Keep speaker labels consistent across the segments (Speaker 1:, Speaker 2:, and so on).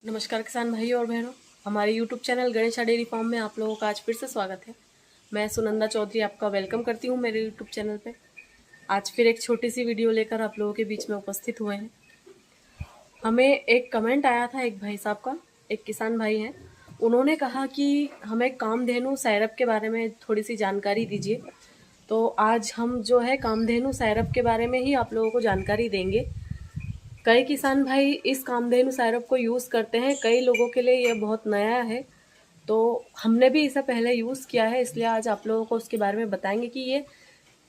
Speaker 1: नमस्कार किसान भाइयों और बहनों, हमारे YouTube channel Ganesha dairy farm में आप लोगों का आज फिर से स्वागत है। मैं सुनंदा चौधरी आपका वेलकम करती हूँ मेरे YouTube चैनल पे। आज फिर एक छोटी सी वीडियो लेकर आप लोगों के बीच में उपस्थित हुए हैं। हमें एक कमेंट आया था एक भाई साहब का, एक किसान भाई हैं। उन्होंने कहा कि हमें कामधेनु सायरप के बारे में थोड़ी सी जानकारी दीजिए। तो आज हम जो है कामधेनु सायरप के बारे में ही आप लोगों को जानकारी देंगे। कई किसान भाई इस कामधेनु सायरप को यूज़ करते हैं, कई लोगों के लिए ये बहुत नया है। तो हमने भी इसे पहले यूज़ किया है, इसलिए आज आप लोगों को उसके बारे में बताएंगे कि ये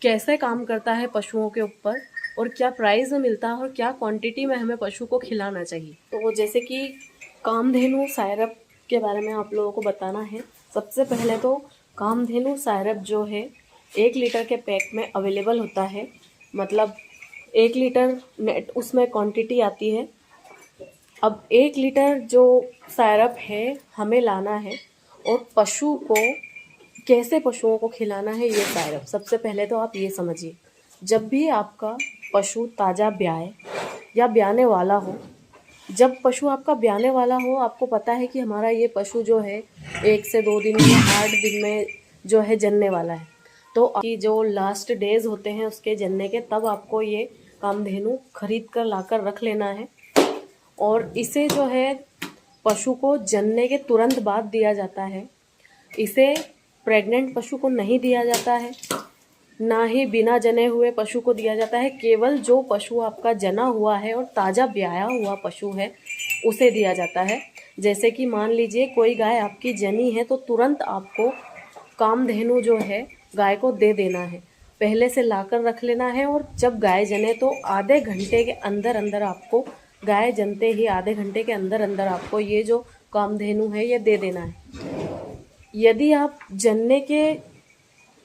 Speaker 1: कैसे काम करता है पशुओं के ऊपर और क्या प्राइस में मिलता है और क्या क्वांटिटी में हमें पशु को खिलाना चाहिए। तो जैसे कि कामधेनु सायरप के बारे में आप लोगों को बताना है। सबसे पहले तो कामधेनु सायरप जो है 1 लीटर के पैक में अवेलेबल होता है। मतलब 1 लीटर नेट उसमें क्वांटिटी आती है। अब 1 लीटर जो सायरप है हमें लाना है और पशु को कैसे पशुओं को खिलाना है ये सायरप। सबसे पहले तो आप ये समझिए, जब भी आपका पशु ताज़ा ब्याए या ब्याने वाला हो, जब पशु आपका ब्याने वाला हो, आपको पता है कि हमारा ये पशु जो है 1 से 2 दिन या 8 दिन में जो है जनने वाला है, तो आपकी जो लास्ट डेज होते हैं उसके जनने के, तब आपको ये कामधेनु खरीद कर लाकर रख लेना है। और इसे जो है पशु को जनने के तुरंत बाद दिया जाता है। इसे प्रेग्नेंट पशु को नहीं दिया जाता है, ना ही बिना जने हुए पशु को दिया जाता है। केवल जो पशु आपका जना हुआ है और ताज़ा ब्याया हुआ पशु है उसे दिया जाता है। जैसे कि मान लीजिए कोई गाय आपकी जनी है तो तुरंत आपको कामधेनु जो है गाय को दे देना है, पहले से लाकर रख लेना है। और जब गाय जने तो आधे घंटे के अंदर अंदर आपको, गाय जनते ही आधे घंटे के अंदर अंदर आपको ये जो कामधेनु है ये दे देना है। यदि आप जनने के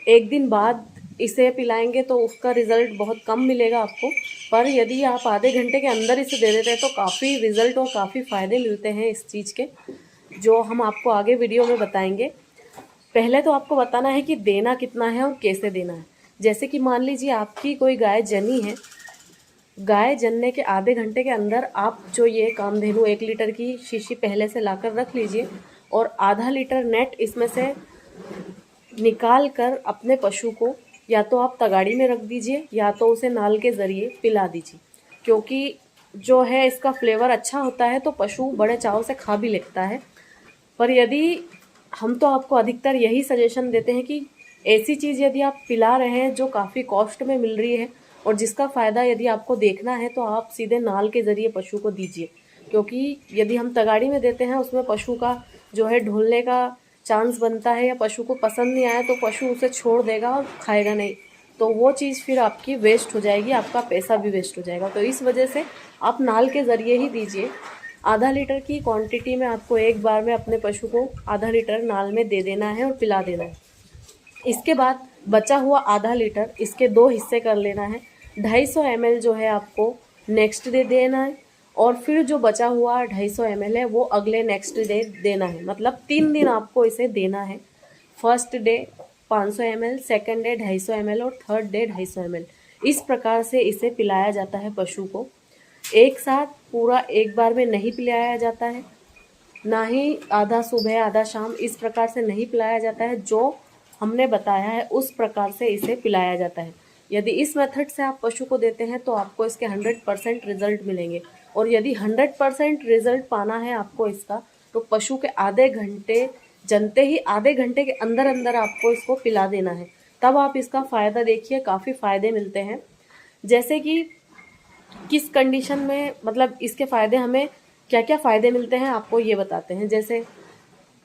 Speaker 1: 1 दिन बाद इसे पिलाएंगे तो उसका रिज़ल्ट बहुत कम मिलेगा आपको, पर यदि आप आधे घंटे के अंदर इसे दे देते हैं तो काफ़ी रिज़ल्ट और काफ़ी फ़ायदे मिलते हैं इस चीज़ के, जो हम आपको आगे वीडियो में बताएंगे। पहले तो आपको बताना है कि देना कितना है और कैसे देना है। जैसे कि मान लीजिए आपकी कोई गाय जनी है, गाय जनने के आधे घंटे के अंदर आप जो ये कामधेनु 1 लीटर की शीशी पहले से लाकर रख लीजिए और आधा लीटर नेट इसमें से निकाल कर अपने पशु को या तो आप तगाड़ी में रख दीजिए या तो उसे नाल के ज़रिए पिला दीजिए, क्योंकि जो है इसका फ्लेवर अच्छा होता है तो पशु बड़े चाव से खा भी लेता है। पर यदि हम तो आपको अधिकतर यही सजेशन देते हैं कि ऐसी चीज़ यदि आप पिला रहे हैं जो काफ़ी कॉस्ट में मिल रही है और जिसका फ़ायदा यदि आपको देखना है तो आप सीधे नाल के ज़रिए पशु को दीजिए। क्योंकि यदि हम तगाड़ी में देते हैं उसमें पशु का जो है ढोलने का चांस बनता है, या पशु को पसंद नहीं आया तो पशु उसे छोड़ देगा और खाएगा नहीं, तो वो चीज़ फिर आपकी वेस्ट हो जाएगी, आपका पैसा भी वेस्ट हो जाएगा। तो इस वजह से आप नाल के ज़रिए ही दीजिए। आधा लीटर की क्वांटिटी में आपको एक बार में अपने पशु को आधा लीटर नाल में दे देना है और पिला देना है। इसके बाद बचा हुआ आधा लीटर इसके 2 हिस्से कर लेना है। 250 ml जो है आपको नेक्स्ट डे देना है और फिर जो बचा हुआ 250 ml है वो अगले नेक्स्ट डे देना है। मतलब 3 दिन आपको इसे देना है। First day 500 ml, second day 250 ml और थर्ड डे 250 ml। इस प्रकार से इसे पिलाया जाता है पशु को। एक साथ पूरा एक बार में नहीं पिलाया जाता है, ना ही आधा सुबह आधा शाम, इस प्रकार से नहीं पिलाया जाता है। जो हमने बताया है उस प्रकार से इसे पिलाया जाता है। यदि इस मेथड से आप पशु को देते हैं तो आपको इसके 100% रिजल्ट मिलेंगे। और यदि 100% रिजल्ट पाना है आपको इसका, तो पशु के आधे घंटे जनते ही आधे घंटे के अंदर अंदर आपको इसको पिला देना है, तब आप इसका फ़ायदा देखिए, काफ़ी फ़ायदे मिलते हैं। जैसे कि किस कंडीशन में, मतलब इसके फ़ायदे हमें क्या क्या फ़ायदे मिलते हैं आपको ये बताते हैं। जैसे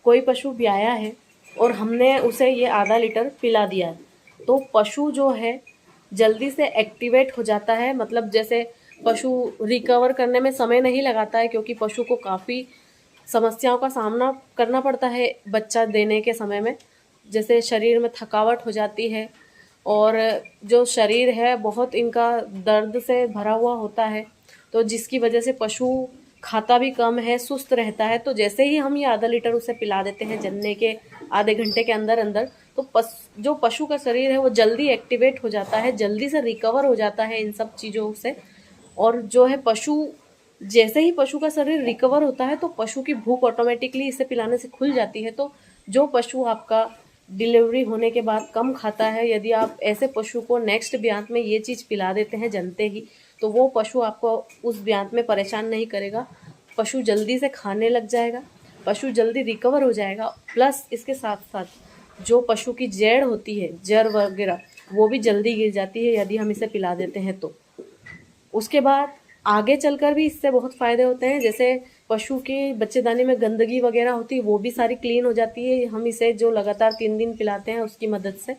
Speaker 1: कोई पशु ब्याया है और हमने उसे ये आधा लीटर पिला दिया है, तो पशु जो है जल्दी से एक्टिवेट हो जाता है। मतलब जैसे पशु रिकवर करने में समय नहीं लगाता है, क्योंकि पशु को काफ़ी समस्याओं का सामना करना पड़ता है बच्चा देने के समय में। जैसे शरीर में थकावट हो जाती है और जो शरीर है बहुत इनका दर्द से भरा हुआ होता है, तो जिसकी वजह से पशु खाता भी कम है, सुस्त रहता है। तो जैसे ही हम ये आधा लीटर उसे पिला देते हैं जनने के आधे घंटे के अंदर अंदर, तो जो पशु का शरीर है वो जल्दी एक्टिवेट हो जाता है, जल्दी से रिकवर हो जाता है इन सब चीज़ों से। और जो है पशु जैसे ही पशु का शरीर रिकवर होता है तो पशु की भूख ऑटोमेटिकली इसे पिलाने से खुल जाती है। तो जो पशु आपका डिलीवरी होने के बाद कम खाता है, यदि आप ऐसे पशु को नेक्स्ट ब्यांत में ये चीज़ पिला देते हैं जनते ही, तो वो पशु आपको उस ब्यांत में परेशान नहीं करेगा। पशु जल्दी से खाने लग जाएगा, पशु जल्दी रिकवर हो जाएगा। प्लस इसके साथ साथ जो पशु की जड़ होती है, जड़ वगैरह, वो भी जल्दी गिर जाती है यदि हम इसे पिला देते हैं तो। उसके बाद आगे चलकर भी इससे बहुत फ़ायदे होते हैं। जैसे पशु के बच्चेदानी में गंदगी वगैरह होती है वो भी सारी क्लीन हो जाती है, हम इसे जो लगातार 3 दिन पिलाते हैं उसकी मदद से।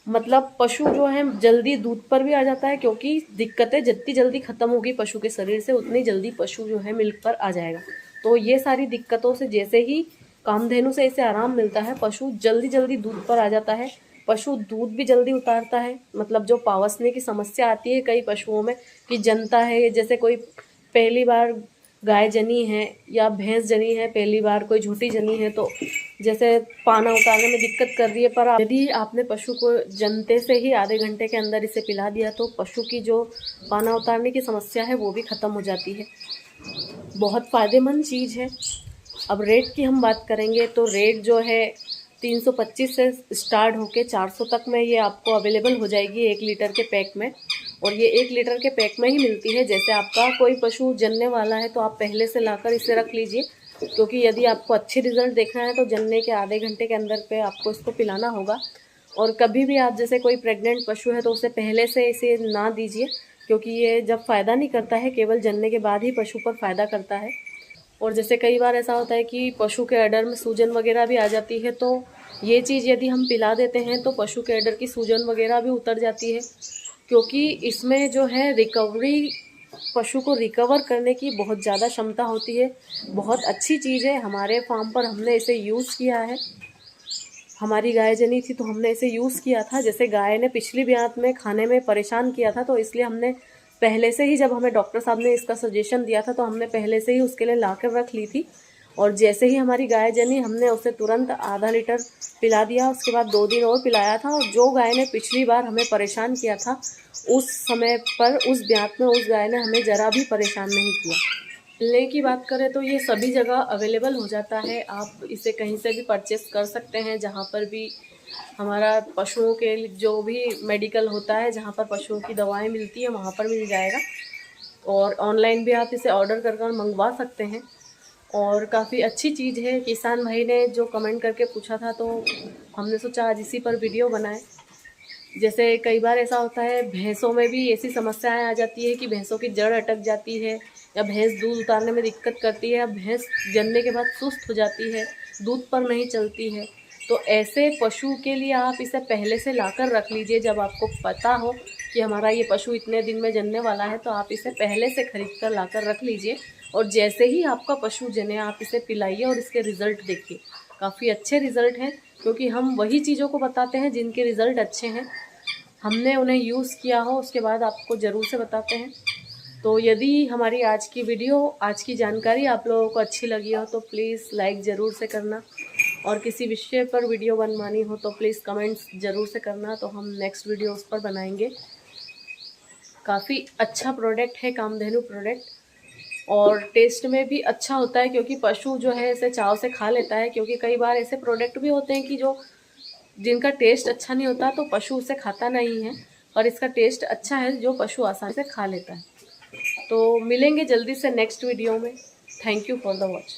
Speaker 1: मतलब पशु जो है जल्दी दूध पर भी आ जाता है, क्योंकि दिक्कतें जितनी जल्दी ख़त्म होगी पशु के शरीर से उतनी जल्दी पशु जो है मिल्क पर आ जाएगा। तो ये सारी दिक्कतों से जैसे ही कामधेनु से इसे आराम मिलता है, पशु जल्दी जल्दी दूध पर आ जाता है। पशु दूध भी जल्दी उतारता है। मतलब जो पावसने की समस्या आती है कई पशुओं में कि जनता है, जैसे कोई पहली बार गाय जनी है या भैंस जनी है, पहली बार कोई झूठी जनी है, तो जैसे पाना उतारने में दिक्कत कर रही है, पर यदि आपने पशु को जनते से ही आधे घंटे के अंदर इसे पिला दिया तो पशु की जो पाना उतारने की समस्या है वो भी ख़त्म हो जाती है। बहुत फ़ायदेमंद चीज़ है। अब रेट की हम बात करेंगे तो रेट जो है 325 से स्टार्ट होके 400 तक में ये आपको अवेलेबल हो जाएगी 1 लीटर के पैक में। और ये 1 लीटर के पैक में ही मिलती है। जैसे आपका कोई पशु जनने वाला है तो आप पहले से लाकर इसे रख लीजिए, क्योंकि यदि आपको अच्छे रिजल्ट देखना है तो जनने के आधे घंटे के अंदर पे आपको इसको पिलाना होगा। और कभी भी आप जैसे कोई प्रेग्नेंट पशु है तो उसे पहले से इसे ना दीजिए, क्योंकि ये जब फ़ायदा नहीं करता है, केवल जनने के बाद ही पशु पर फ़ायदा करता है। और जैसे कई बार ऐसा होता है कि पशु के अडर में सूजन वगैरह भी आ जाती है, तो ये चीज़ यदि हम पिला देते हैं तो पशु के अडर की सूजन वगैरह भी उतर जाती है, क्योंकि इसमें जो है रिकवरी, पशु को रिकवर करने की बहुत ज़्यादा क्षमता होती है। बहुत अच्छी चीज़ है। हमारे फार्म पर हमने इसे यूज़ किया है। हमारी गाय जनी थी तो हमने इसे यूज़ किया था। जैसे गाय ने पिछली ब्यांत में खाने में परेशान किया था, तो इसलिए हमने पहले से ही, जब हमें डॉक्टर साहब ने इसका सजेशन दिया था तो हमने पहले से ही उसके लिए ला कर रख ली थी। और जैसे ही हमारी गाय जनी हमने उसे तुरंत आधा लीटर पिला दिया। उसके बाद 2 दिन और पिलाया था। और जो गाय ने पिछली बार हमें परेशान किया था, उस समय पर उस ब्यांत में उस गाय ने हमें ज़रा भी परेशान नहीं किया। मिलने की बात करें तो ये सभी जगह अवेलेबल हो जाता है। आप इसे कहीं से भी परचेस कर सकते हैं, जहाँ पर भी हमारा पशुओं के जो भी मेडिकल होता है, जहाँ पर पशुओं की दवाएं मिलती हैं, वहाँ पर मिल जाएगा। और ऑनलाइन भी आप इसे ऑर्डर कर मंगवा सकते हैं। और काफ़ी अच्छी चीज़ है। किसान भाई ने जो कमेंट करके पूछा था तो हमने सोचा आज इसी पर वीडियो बनाएं। जैसे कई बार ऐसा होता है भैंसों में भी ऐसी समस्याएं आ जाती है कि भैंसों की जड़ अटक जाती है, या भैंस दूध उतारने में दिक्कत करती है, या भैंस जनने के बाद सुस्त हो जाती है, दूध पर नहीं चलती है। तो ऐसे पशु के लिए आप इसे पहले से लाकर रख लीजिए। जब आपको पता हो कि हमारा ये पशु इतने दिन में जनने वाला है तो आप इसे पहले से खरीद कर लाकर रख लीजिए। और जैसे ही आपका पशु जने आप इसे पिलाइए और इसके रिज़ल्ट देखिए। काफ़ी अच्छे रिज़ल्ट हैं, क्योंकि हम वही चीज़ों को बताते हैं जिनके रिज़ल्ट अच्छे हैं। हमने उन्हें यूज़ किया हो उसके बाद आपको ज़रूर से बताते हैं। तो यदि हमारी आज की वीडियो, आज की जानकारी आप लोगों को अच्छी लगी हो तो प्लीज़ लाइक ज़रूर से करना। और किसी विषय पर वीडियो बनवानी हो तो प्लीज़ कमेंट्स ज़रूर से करना, तो हम नेक्स्ट वीडियो उस पर बनाएंगे। काफ़ी अच्छा प्रोडक्ट है कामधेनु प्रोडक्ट, और टेस्ट में भी अच्छा होता है, क्योंकि पशु जो है इसे चाव से खा लेता है। क्योंकि कई बार ऐसे प्रोडक्ट भी होते हैं कि जो जिनका टेस्ट अच्छा नहीं होता तो पशु उसे खाता नहीं है, और इसका टेस्ट अच्छा है जो पशु आसानी से खा लेता है। तो मिलेंगे जल्दी से नेक्स्ट वीडियो में। Thank you for the watch.